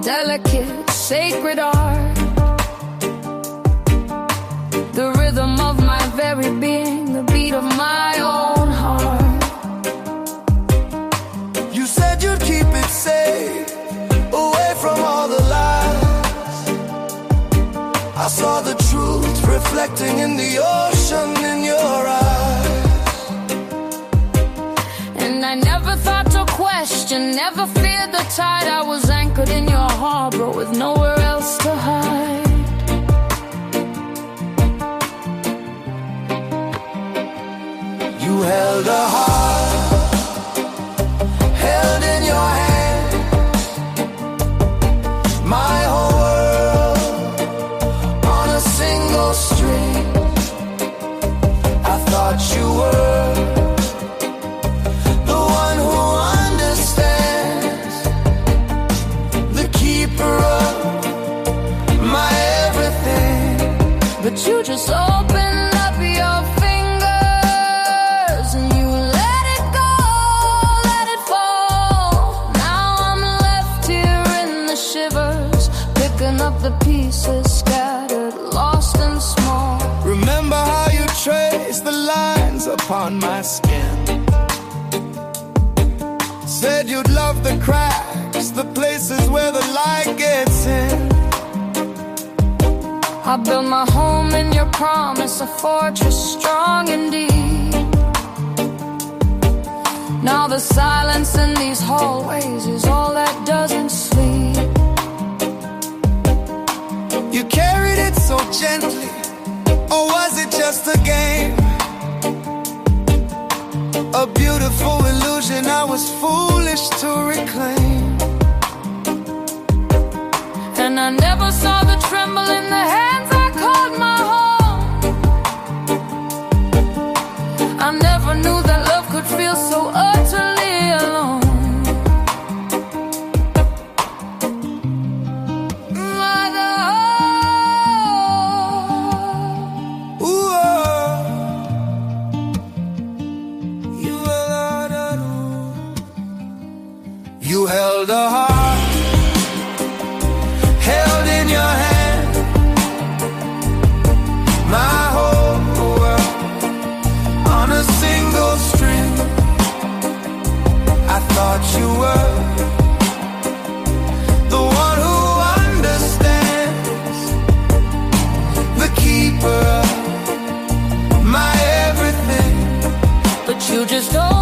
delicate, sacred art, the rhythm of my very being, the beat of my own heart. You said you'd keep it safe, away from all the lies. I saw the truth reflecting in the ocean in your eyes. And I never thought to question, never feared the tide. I was anchored in your harbor with nowhere else to hide. You held a heart, held in your hand my whole world on a single string. I thought you were the one who understands, the keeper of my everything. But you just opened up your fingers and you let it go, let it fall. Now I'm left here in the shivers, picking up the pieces scattered, lost and small. Remember how you traced the lines upon my skin, said you'd love the cracks, the places where the light gets in. I built my home in your promise, a fortress strong and deep. Now the silence in these hallways is all that doesn't sleep. You carried it so gently, or was it just a game? A beautiful illusion I was foolish to reclaim. And I never saw the tremble in the hands I called my home. I never knew that love could feel so utterly alone. You held a heart, held in your hand my whole world on a single string. I thought you were the one who understands, the keeper of my everything. But you just don't